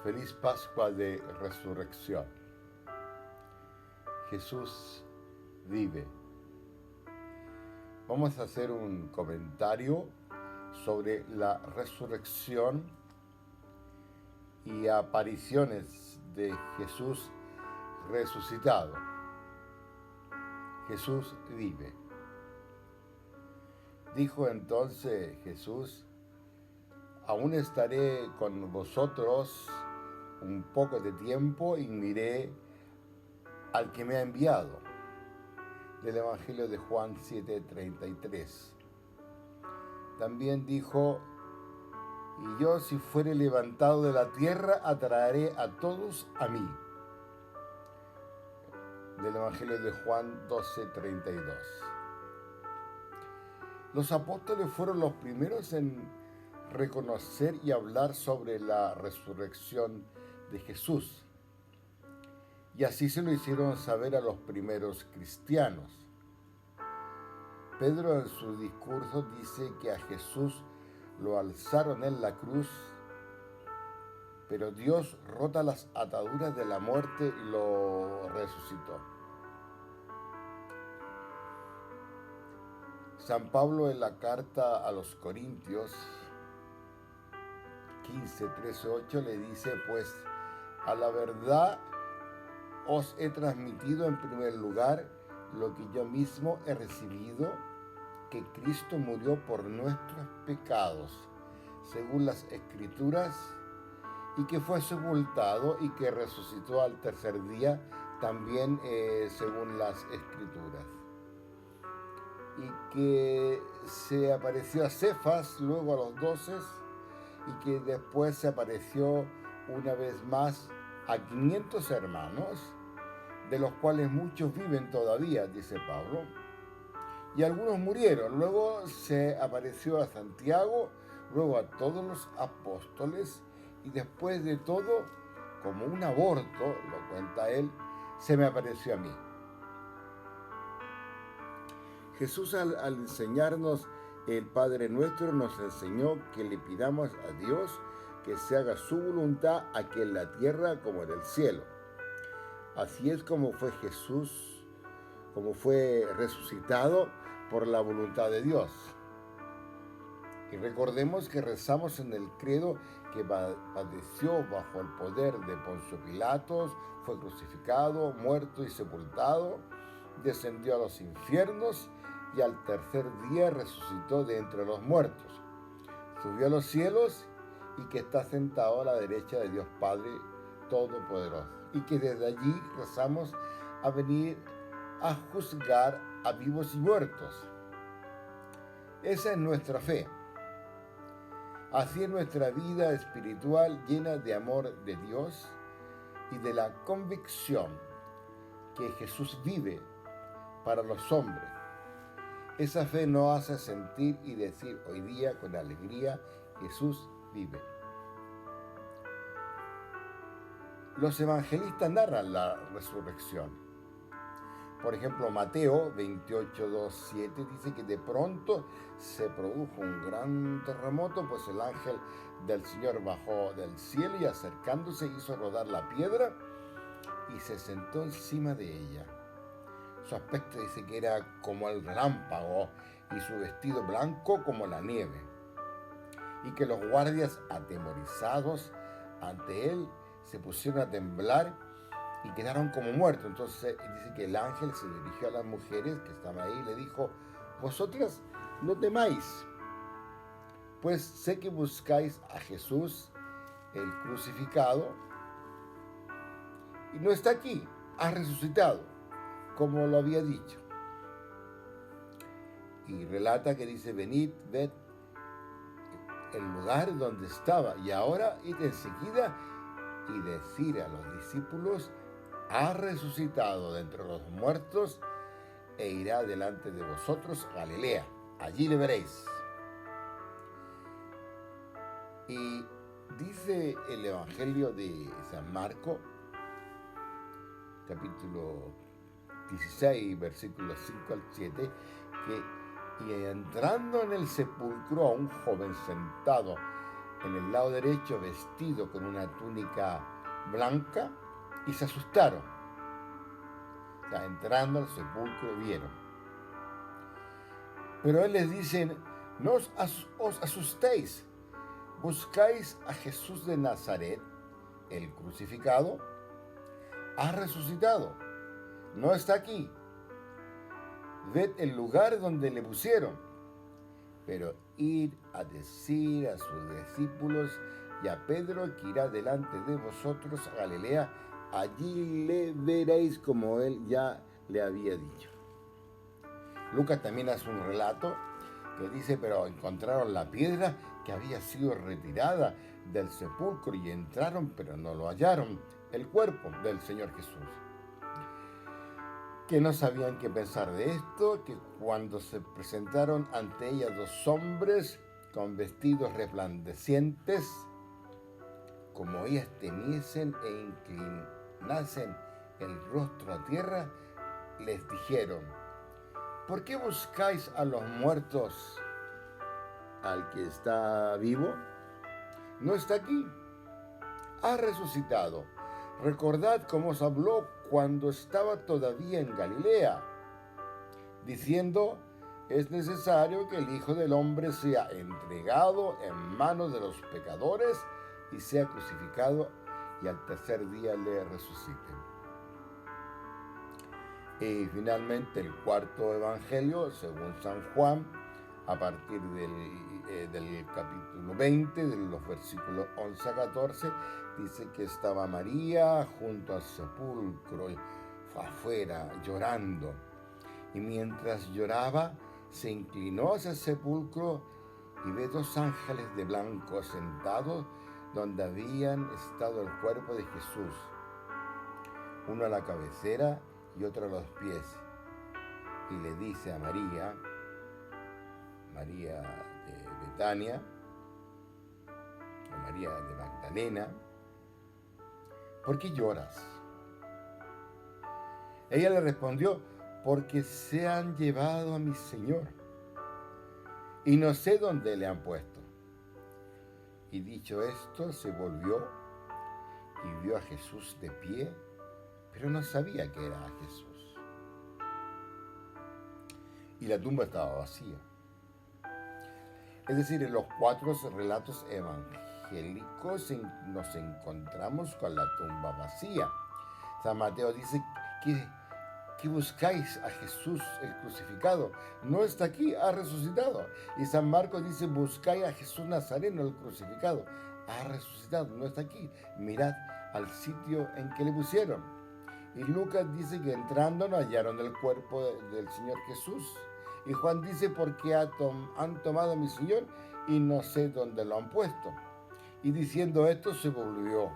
Feliz Pascua de Resurrección. Jesús vive. Vamos a hacer un comentario sobre la resurrección y apariciones de Jesús resucitado. Jesús vive. Dijo entonces Jesús: aún estaré con vosotros un poco de tiempo y miré al que me ha enviado. Del Evangelio de Juan 7:33. También dijo: y yo, si fuere levantado de la tierra, atraeré a todos a mí. Del Evangelio de Juan 12:32. Los apóstoles fueron los primeros en reconocer y hablar sobre la resurrección de Jesús. Y así se lo hicieron saber a los primeros cristianos. Pedro en su discurso dice que a Jesús lo alzaron en la cruz, pero Dios rota las ataduras de la muerte y lo resucitó. San Pablo en la carta a los Corintios 15:13-8 le dice: pues a la verdad os he transmitido en primer lugar lo que yo mismo he recibido, que Cristo murió por nuestros pecados, según las Escrituras, y que fue sepultado y que resucitó al tercer día, también según las Escrituras. Y que se apareció a Cefas, luego a los 12, y que después se apareció una vez más a 500 hermanos, de los cuales muchos viven todavía, dice Pablo, y algunos murieron. Luego se apareció a Santiago, luego a todos los apóstoles, y después de todo, como un aborto, lo cuenta él, se me apareció a mí. Jesús, al enseñarnos el Padre Nuestro, nos enseñó que le pidamos a Dios que se haga su voluntad aquí en la tierra como en el cielo. Así es como fue Jesús, como fue resucitado por la voluntad de Dios. Y recordemos que rezamos en el credo que padeció bajo el poder de Poncio Pilatos, fue crucificado, muerto y sepultado, descendió a los infiernos y al tercer día resucitó de entre los muertos. Subió a los cielos y que está sentado a la derecha de Dios Padre Todopoderoso. Y que desde allí rezamos a venir a juzgar a vivos y muertos. Esa es nuestra fe. Así es nuestra vida espiritual, llena de amor de Dios y de la convicción que Jesús vive para los hombres. Esa fe nos hace sentir y decir hoy día con alegría: Jesús vive. Los evangelistas narran la resurrección. Por ejemplo, Mateo 28:2-7 dice que de pronto se produjo un gran terremoto, pues el ángel del Señor bajó del cielo y acercándose hizo rodar la piedra y se sentó encima de ella. Su aspecto dice que era como el relámpago y su vestido blanco como la nieve. Y que los guardias, atemorizados ante él, se pusieron a temblar y quedaron como muertos. Entonces dice que el ángel se dirigió a las mujeres que estaban ahí y le dijo: vosotras no temáis, pues sé que buscáis a Jesús, el crucificado, y no está aquí, ha resucitado, como lo había dicho. Y relata que dice: venid, ved el lugar donde estaba, y ahora id enseguida y decir a los discípulos: ha resucitado de entre los muertos e irá delante de vosotros a Galilea, allí le veréis. Y dice el Evangelio de San Marco, capítulo 16, versículos 5-7, que y entrando en el sepulcro a un joven sentado en el lado derecho vestido con una túnica blanca y se asustaron. O sea, entrando al sepulcro vieron. Pero él les dice, no os asustéis, buscáis a Jesús de Nazaret, el crucificado, ha resucitado, no está aquí. Ved el lugar donde le pusieron, pero id a decir a sus discípulos y a Pedro que irá delante de vosotros a Galilea, allí le veréis como él ya le había dicho. Lucas también hace un relato que dice, pero encontraron la piedra que había sido retirada del sepulcro y entraron, pero no lo hallaron, el cuerpo del Señor Jesús. Que no sabían qué pensar de esto, que cuando se presentaron ante ella dos hombres con vestidos resplandecientes, como ellas temiesen e inclinasen el rostro a tierra, les dijeron, ¿por qué buscáis a los muertos al que está vivo? No está aquí, ha resucitado. Recordad cómo os habló cuando estaba todavía en Galilea, diciendo, es necesario que el Hijo del Hombre sea entregado en manos de los pecadores y sea crucificado y al tercer día le resuciten. Y finalmente el cuarto evangelio, según San Juan, a partir del capítulo 20, de los versículos 11 a 14, dice que estaba María junto al sepulcro, afuera, llorando. Y mientras lloraba, se inclinó hacia el sepulcro y ve dos ángeles de blanco sentados donde habían estado el cuerpo de Jesús, uno a la cabecera y otro a los pies. Y le dice a María de Betania, o María de Magdalena, ¿por qué lloras? Ella le respondió, porque se han llevado a mi Señor y no sé dónde le han puesto. Y dicho esto, se volvió y vio a Jesús de pie, pero no sabía que era Jesús. Y la tumba estaba vacía. Es decir, en los cuatro relatos evangélicos nos encontramos con la tumba vacía. San Mateo dice que buscáis a Jesús el crucificado. No está aquí, ha resucitado. Y San Marcos dice, buscáis a Jesús Nazareno el crucificado. Ha resucitado, no está aquí. Mirad al sitio en que le pusieron. Y Lucas dice que entrando no hallaron el cuerpo del Señor Jesús. Y Juan dice, porque han tomado a mi Señor y no sé dónde lo han puesto. Y diciendo esto se volvió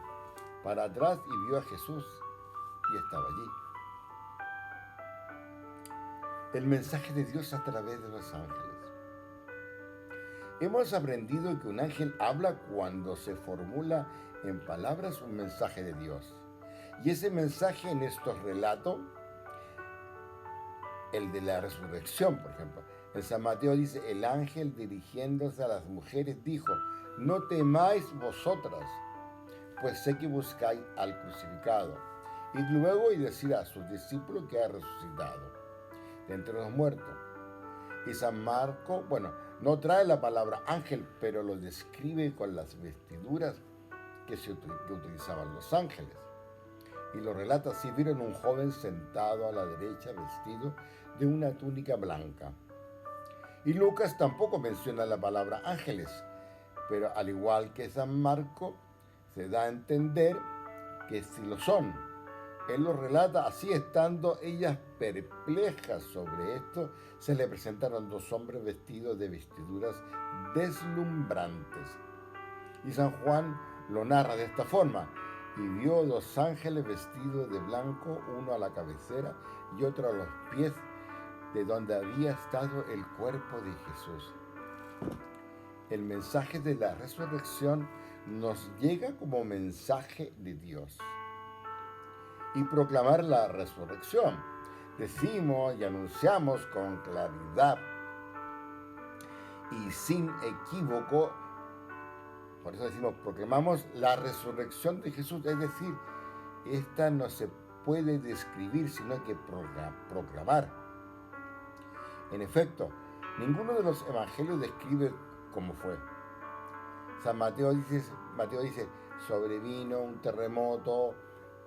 para atrás y vio a Jesús y estaba allí. El mensaje de Dios a través de los ángeles. Hemos aprendido que un ángel habla cuando se formula en palabras un mensaje de Dios. Y ese mensaje en estos relatos, el de la resurrección, por ejemplo, en San Mateo dice, el ángel dirigiéndose a las mujeres dijo, no temáis vosotras, pues sé que buscáis al crucificado. Y luego y decir a sus discípulos que ha resucitado de entre los muertos. Y San Marco, no trae la palabra ángel, pero lo describe con las vestiduras que utilizaban los ángeles. Y lo relata así, vieron un joven sentado a la derecha vestido de una túnica blanca. Y Lucas tampoco menciona la palabra ángeles, pero al igual que San Marco, se da a entender que sí lo son. Él lo relata así, estando ellas perplejas sobre esto, se le presentaron dos hombres vestidos de vestiduras deslumbrantes. Y San Juan lo narra de esta forma, y vio dos ángeles vestidos de blanco, uno a la cabecera y otro a los pies, de donde había estado el cuerpo de Jesús. El mensaje de la resurrección nos llega como mensaje de Dios. Y proclamar la resurrección, decimos y anunciamos con claridad y sin equívoco Por eso decimos, proclamamos la resurrección de Jesús, es decir, esta no se puede describir, sino que proclamar. En efecto, ninguno de los evangelios describe cómo fue. San Mateo dice, sobrevino un terremoto,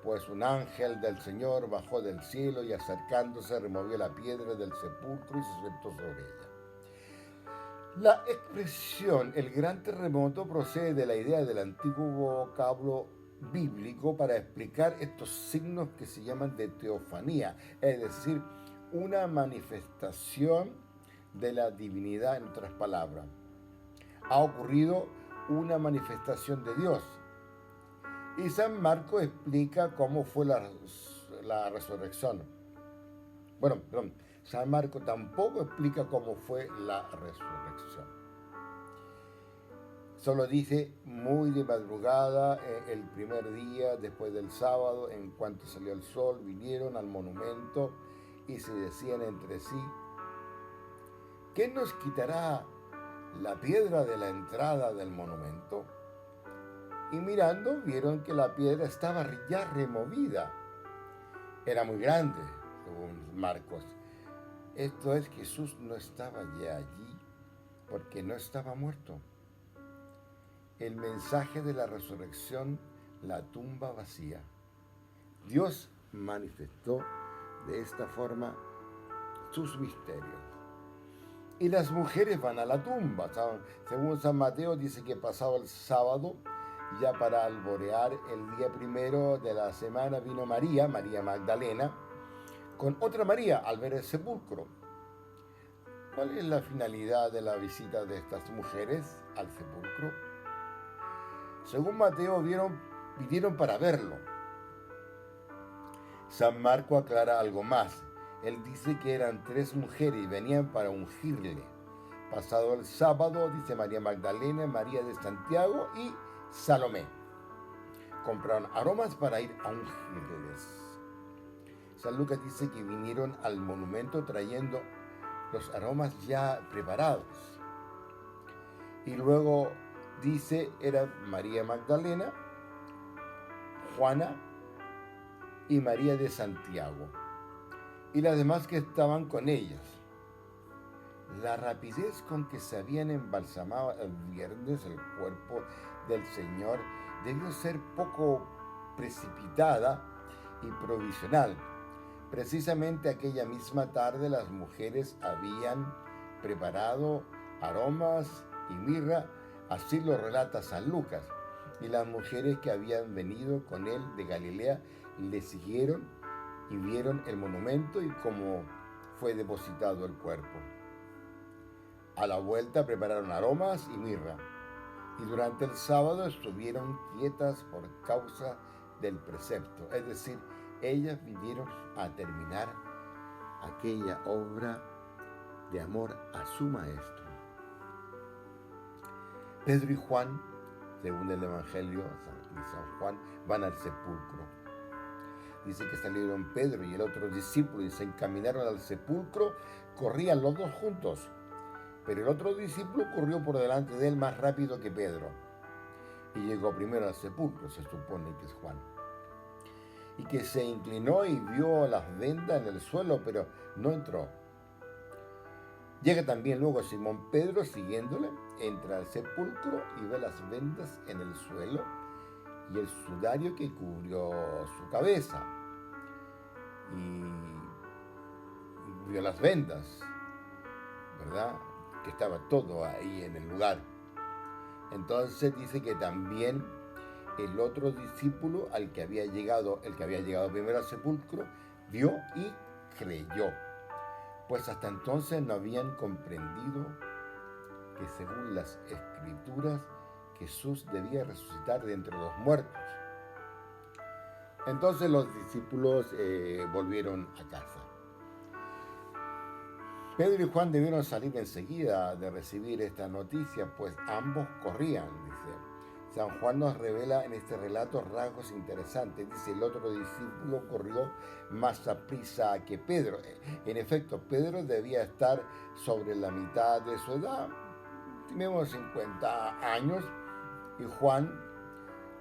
pues un ángel del Señor bajó del cielo y acercándose removió la piedra del sepulcro y se sentó sobre ella. La expresión el gran terremoto procede de la idea del antiguo vocablo bíblico para explicar estos signos que se llaman de teofanía, es decir, una manifestación de la divinidad, en otras palabras. Ha ocurrido una manifestación de Dios. Y San Marcos explica cómo fue la resurrección. San Marcos tampoco explica cómo fue la resurrección. Solo dice, muy de madrugada, el primer día después del sábado, en cuanto salió el sol, vinieron al monumento y se decían entre sí, ¿quién nos quitará la piedra de la entrada del monumento? Y mirando, vieron que la piedra estaba ya removida. Era muy grande, según Marcos. Esto es, Jesús no estaba ya allí porque no estaba muerto. El mensaje de la resurrección, la tumba vacía. Dios manifestó de esta forma sus misterios. Y las mujeres van a la tumba. Según San Mateo dice que pasado el sábado, ya para alborear el día primero de la semana, vino María Magdalena, con otra María al ver el sepulcro. ¿Cuál es la finalidad de la visita de estas mujeres al sepulcro? Según Mateo, vinieron para verlo. San Marco aclara algo más. Él dice que eran 3 mujeres y venían para ungirle. Pasado el sábado, dice María Magdalena, María de Santiago y Salomé. Compraron aromas para ir a ungirles. San Lucas dice que vinieron al monumento trayendo los aromas ya preparados. Y luego dice, era María Magdalena, Juana y María de Santiago, y las demás que estaban con ellas. La rapidez con que se habían embalsamado el viernes el cuerpo del Señor debió ser poco precipitada y provisional. Precisamente aquella misma tarde las mujeres habían preparado aromas y mirra, así lo relata San Lucas, y las mujeres que habían venido con él de Galilea le siguieron y vieron el monumento y cómo fue depositado el cuerpo. A la vuelta prepararon aromas y mirra, y durante el sábado estuvieron quietas por causa del precepto, es decir, ellas vinieron a terminar aquella obra de amor a su maestro. Pedro y Juan, según el Evangelio de San Juan, van al sepulcro. Dice que salieron Pedro y el otro discípulo y se encaminaron al sepulcro, corrían los dos juntos, pero el otro discípulo corrió por delante de él más rápido que Pedro y llegó primero al sepulcro, se supone que es Juan, y que se inclinó y vio las vendas en el suelo, pero no entró. Llega también luego Simón Pedro siguiéndole, entra al sepulcro y ve las vendas en el suelo y el sudario que cubrió su cabeza. Y vio las vendas, ¿verdad? Que estaba todo ahí en el lugar. Entonces dice que también el otro discípulo, el que había llegado primero al sepulcro, vio y creyó, pues hasta entonces no habían comprendido que según las Escrituras Jesús debía resucitar de entre los muertos. Entonces los discípulos volvieron a casa. Pedro y Juan debieron salir enseguida de recibir esta noticia, pues ambos corrían, dice. San Juan nos revela en este relato rasgos interesantes. Dice, el otro discípulo corrió más aprisa que Pedro. En efecto, Pedro debía estar sobre la mitad de su edad, tenemos 50 años, Y Juan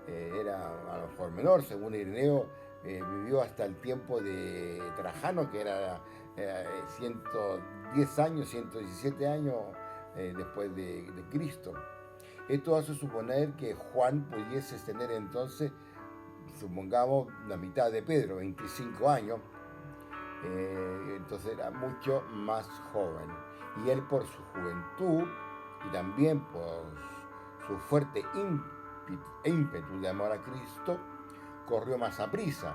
era a lo mejor menor, según Ireneo, vivió hasta el tiempo de Trajano, que era 110 años, 117 años después de Cristo. Esto hace suponer que Juan pudiese tener entonces, supongamos, la mitad de Pedro, 25 años, entonces era mucho más joven. Y él, por su juventud y también por su fuerte ímpetu de amor a Cristo, corrió más a prisa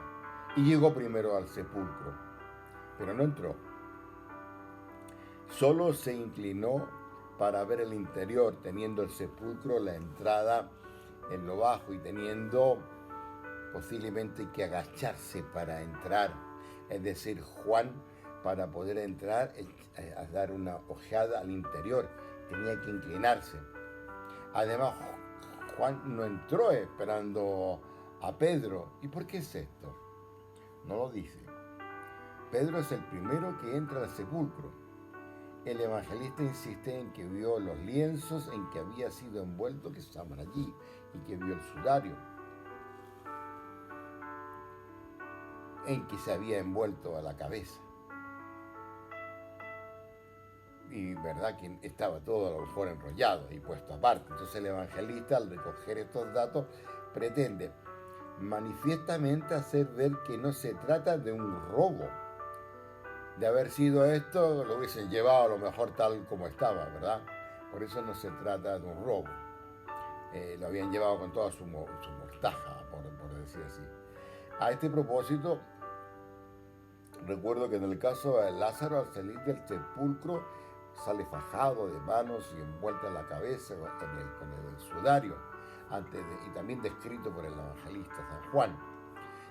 y llegó primero al sepulcro, pero no entró. Solo se inclinó para ver el interior, teniendo el sepulcro, la entrada en lo bajo y teniendo posiblemente que agacharse para entrar. Es decir, Juan, para poder entrar, a dar una ojeada al interior, tenía que inclinarse. Además, Juan no entró esperando a Pedro. ¿Y por qué es esto? No lo dice. Pedro es el primero que entra al sepulcro. El evangelista insiste en que vio los lienzos en que había sido envuelto que estaban allí y que vio el sudario en que se había envuelto a la cabeza. Y verdad que estaba todo a lo mejor enrollado y puesto aparte. Entonces el evangelista, al recoger estos datos, pretende manifiestamente hacer ver que no se trata de un robo. De haber sido esto, lo hubiesen llevado a lo mejor tal como estaba, ¿verdad? Por eso no se trata de un robo. Lo habían llevado con toda su mortaja, por decir así. A este propósito, recuerdo que en el caso de Lázaro, al salir del sepulcro, sale fajado de manos y envuelto en la cabeza con el sudario, y también descrito por el evangelista San Juan.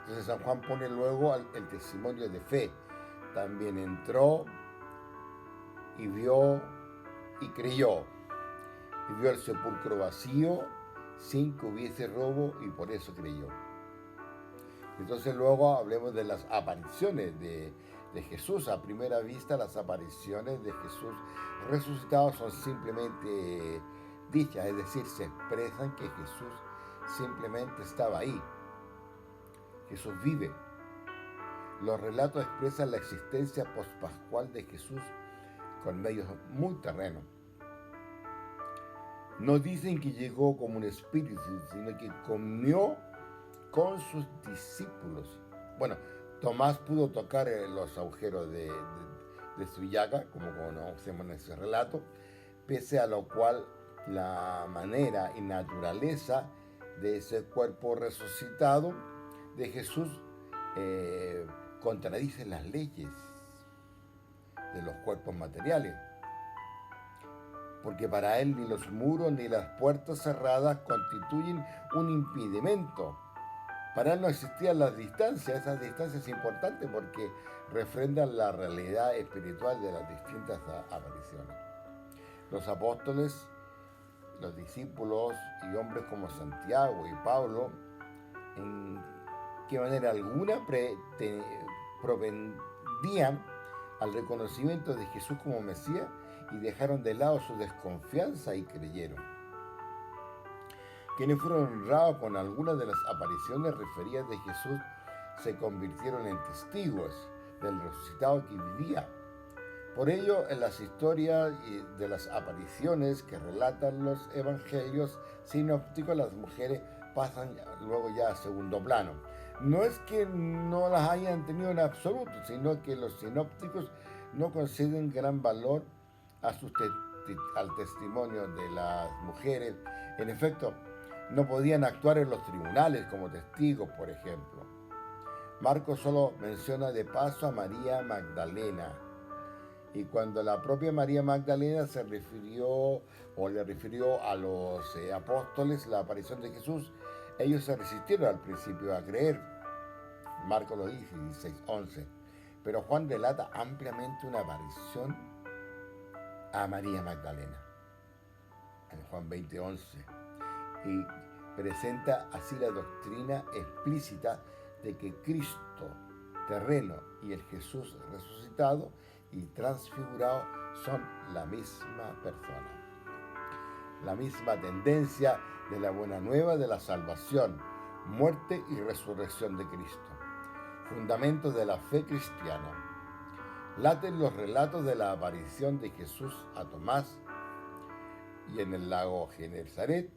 Entonces San Juan pone luego el testimonio de fe. También entró y vio y creyó. Y vio el sepulcro vacío, sin que hubiese robo, y por eso creyó. Entonces luego hablemos de las apariciones de Jesús. A primera vista, las apariciones de Jesús resucitado son simplemente dichas, es decir, se expresan que Jesús simplemente estaba ahí. Jesús vive. Los relatos expresan la existencia pospascual de Jesús con medios muy terrenos. No dicen que llegó como un espíritu, sino que comió con sus discípulos. Bueno, Tomás pudo tocar los agujeros de su llaga, como conocemos en ese relato, pese a lo cual la manera y naturaleza de ese cuerpo resucitado de Jesús contradice las leyes de los cuerpos materiales, porque para él ni los muros ni las puertas cerradas constituyen un impedimento. Para él no existían las distancias. Esas distancias son importantes porque refrendan la realidad espiritual de las distintas apariciones. Los apóstoles, los discípulos y hombres como Santiago y Pablo, en que manera alguna propendían al reconocimiento de Jesús como Mesías y dejaron de lado su desconfianza y creyeron. Quienes fueron honrados con algunas de las apariciones referidas de Jesús se convirtieron en testigos del resucitado que vivía. Por ello, en las historias de las apariciones que relatan los evangelios sinópticos, las mujeres pasan luego ya a segundo plano. No es que no las hayan tenido en absoluto, sino que los sinópticos no conceden gran valor al testimonio de las mujeres. En efecto, no podían actuar en los tribunales como testigos, por ejemplo. Marcos solo menciona de paso a María Magdalena. Y cuando la propia María Magdalena le refirió a los apóstoles la aparición de Jesús, ellos se resistieron al principio a creer. Marcos lo dice, 16:11. Pero Juan relata ampliamente una aparición a María Magdalena, en Juan 20:11. Y presenta así la doctrina explícita de que Cristo terreno y el Jesús resucitado y transfigurado son la misma persona. la misma tendencia de la buena nueva de la salvación, muerte y resurrección de Cristo. Fundamentos de la fe cristiana. Laten los relatos de la aparición de Jesús a Tomás y en el lago Genesaret.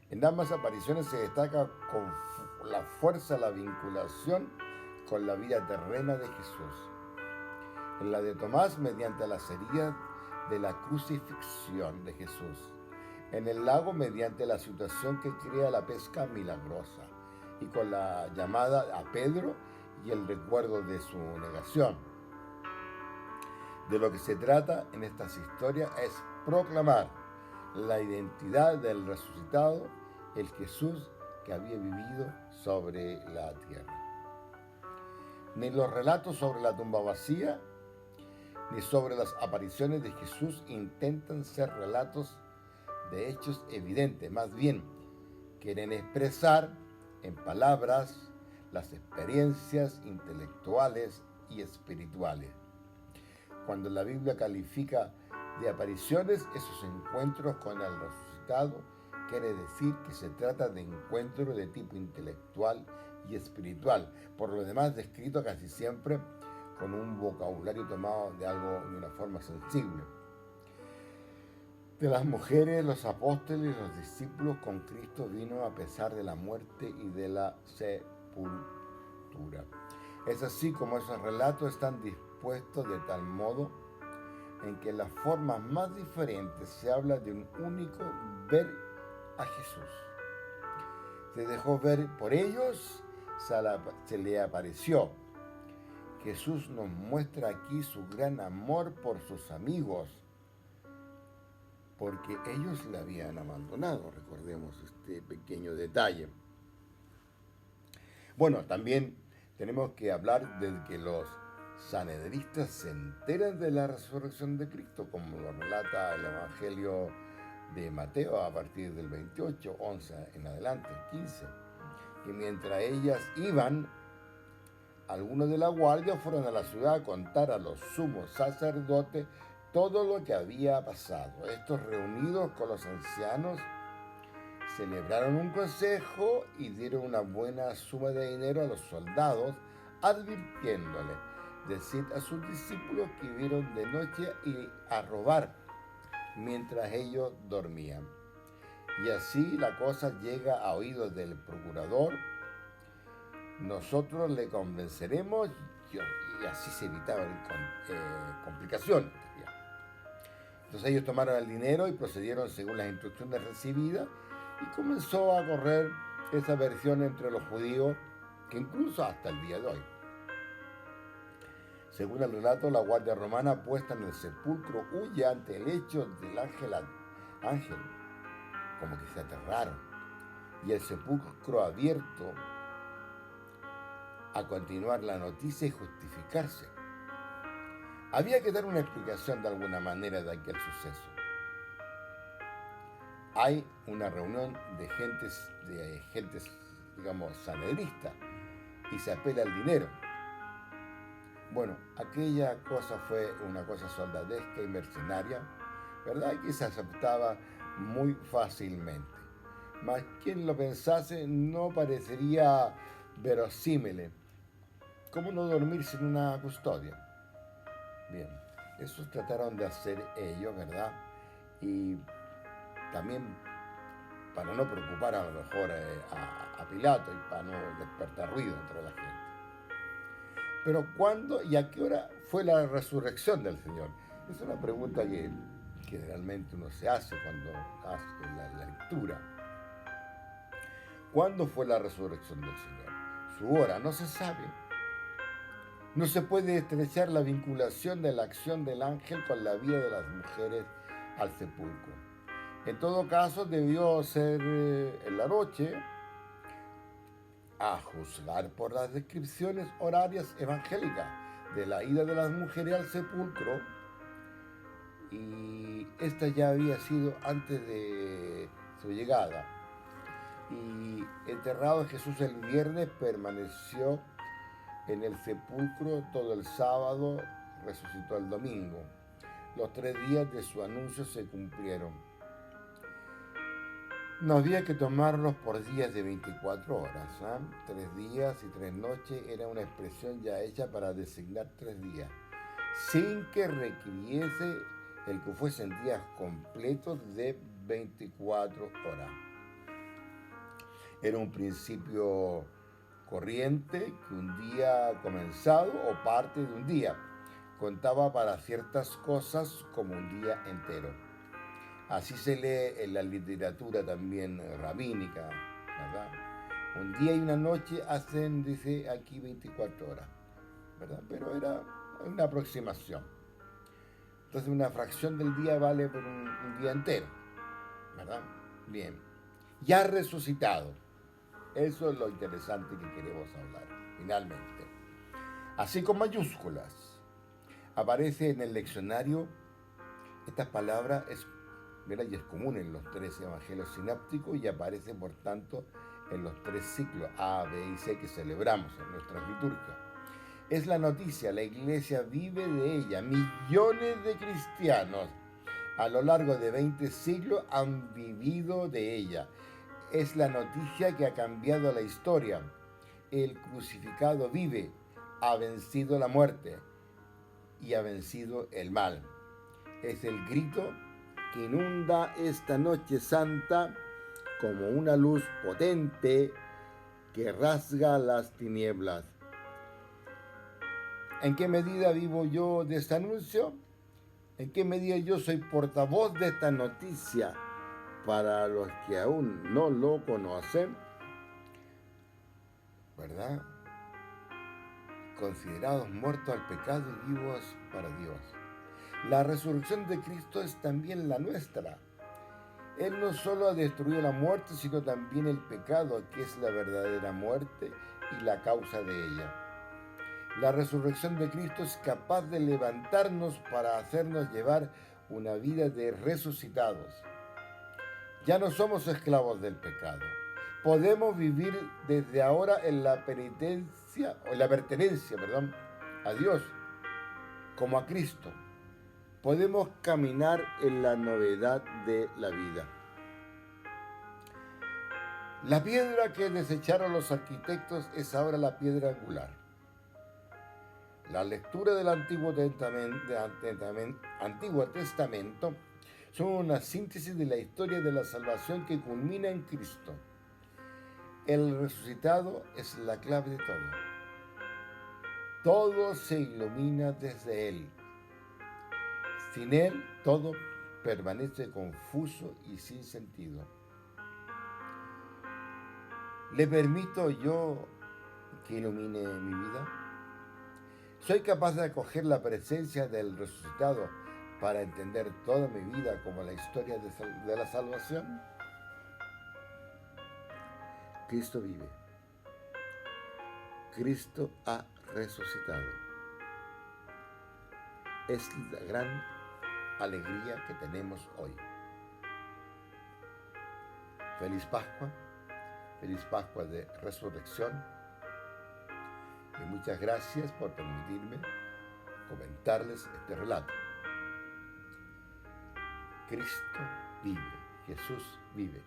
En ambas apariciones se destaca con la fuerza la vinculación con la vida terrena de Jesús. En la de Tomás, mediante las heridas de la crucifixión de Jesús. En el lago, mediante la situación que crea la pesca milagrosa. Y con la llamada a Pedro y el recuerdo de su negación. De lo que se trata en estas historias es proclamar la identidad del resucitado, el Jesús que había vivido sobre la tierra. Ni los relatos sobre la tumba vacía, ni sobre las apariciones de Jesús intentan ser relatos de hechos evidentes, más bien quieren expresar en palabras las experiencias intelectuales y espirituales. Cuando la Biblia califica de apariciones esos encuentros con el resucitado, quiere decir que se trata de encuentros de tipo intelectual y espiritual, por lo demás descrito casi siempre con un vocabulario tomado de una forma sensible. De las mujeres, los apóstoles y los discípulos con Cristo vino a pesar de la muerte y de la sepultura. Es así como esos relatos están dispuestos de tal modo en que en las formas más diferentes se habla de un único ver a Jesús. Se dejó ver por ellos, se le apareció. Jesús nos muestra aquí su gran amor por sus amigos, porque ellos le habían abandonado, recordemos este pequeño detalle. Bueno, también tenemos que hablar de que los sanedristas se enteran de la resurrección de Cristo, como lo relata el Evangelio de Mateo a partir del 28, 11 en adelante, 15, que mientras ellas iban, algunos de la guardia fueron a la ciudad a contar a los sumos sacerdotes todo lo que había pasado. Estos, reunidos con los ancianos, celebraron un consejo y dieron una buena suma de dinero a los soldados, advirtiéndoles: decid a sus discípulos que vieron de noche y a robar mientras ellos dormían. Y así la cosa llega a oídos del procurador. Nosotros le convenceremos y así se evitaban complicaciones. Entonces ellos tomaron el dinero y procedieron según las instrucciones recibidas, y comenzó a correr esa versión entre los judíos, que incluso hasta el día de hoy. Según el relato, la guardia romana puesta en el sepulcro huye ante el hecho del ángel, como que se aterraron, y el sepulcro abierto a continuar la noticia y justificarse. Había que dar una explicación de alguna manera de aquel suceso. Hay una reunión de gentes, digamos, sanedristas, y se apela al dinero. Bueno, aquella cosa fue una cosa soldadesca y mercenaria, ¿verdad? Que se aceptaba muy fácilmente. Mas quien lo pensase no parecería verosímil. ¿Cómo no dormir sin una custodia? Bien, eso trataron de hacer ellos, ¿verdad? Y también para no preocupar a lo mejor a Pilato y para no despertar ruido entre la gente. Pero ¿cuándo y a qué hora fue la resurrección del Señor? Es una pregunta que generalmente uno se hace cuando hace la lectura. ¿Cuándo fue la resurrección del Señor? Su hora no se sabe. No se puede estrechar la vinculación de la acción del ángel con la vida de las mujeres al sepulcro. En todo caso, debió ser en la noche, a juzgar por las descripciones horarias evangélicas de la ida de las mujeres al sepulcro, y esta ya había sido antes de su llegada. Y enterrado Jesús el viernes, permaneció en el sepulcro todo el sábado, resucitó el domingo. Los 3 días de su anuncio se cumplieron. No había que tomarlos por días de 24 horas. 3 días y 3 noches era una expresión ya hecha para designar 3 días, sin que requiriese el que fuesen días completos de 24 horas. Era un principio corriente que un día comenzado o parte de un día contaba para ciertas cosas como un día entero. Así se lee en la literatura también rabínica, ¿verdad? Un día y una noche hacen, dice aquí, 24 horas, ¿verdad? Pero era una aproximación. Entonces una fracción del día vale por un día entero, ¿verdad? Bien. Ya resucitado. Eso es lo interesante que queremos hablar, finalmente. Así con mayúsculas. Aparece en el leccionario, esta palabra es, ¿verdad? Y es común en los 3 evangelios sinápticos y aparece, por tanto, en los 3 ciclos A, B y C que celebramos en nuestras liturgias. Es la noticia, la iglesia vive de ella. Millones de cristianos a lo largo de 20 siglos han vivido de ella. Es la noticia que ha cambiado la historia. El crucificado vive, ha vencido la muerte y ha vencido el mal. Es el grito que inunda esta noche santa como una luz potente que rasga las tinieblas. ¿En qué medida vivo yo de este anuncio? ¿En qué medida yo soy portavoz de esta noticia para los que aún no lo conocen? ¿Verdad? Considerados muertos al pecado y vivos para Dios. La resurrección de Cristo es también la nuestra. Él no solo ha destruido la muerte, sino también el pecado, que es la verdadera muerte y la causa de ella. La resurrección de Cristo es capaz de levantarnos para hacernos llevar una vida de resucitados. Ya no somos esclavos del pecado. Podemos vivir desde ahora en la pertenencia a Dios, como a Cristo. Podemos caminar en la novedad de la vida. La piedra que desecharon los arquitectos es ahora la piedra angular. La lectura del Antiguo Testamento son una síntesis de la historia de la salvación que culmina en Cristo. El resucitado es la clave de todo. Todo se ilumina desde Él. Sin Él, todo permanece confuso y sin sentido. ¿Le permito yo que ilumine mi vida? ¿Soy capaz de acoger la presencia del resucitado para entender toda mi vida como la historia de la salvación? Cristo vive. Cristo ha resucitado. Es la gran alegría que tenemos hoy. Feliz Pascua de Resurrección, y muchas gracias por permitirme comentarles este relato. Cristo vive, Jesús vive,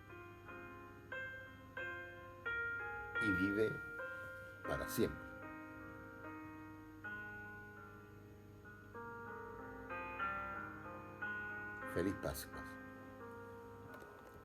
y vive para siempre. Feliz Pascua.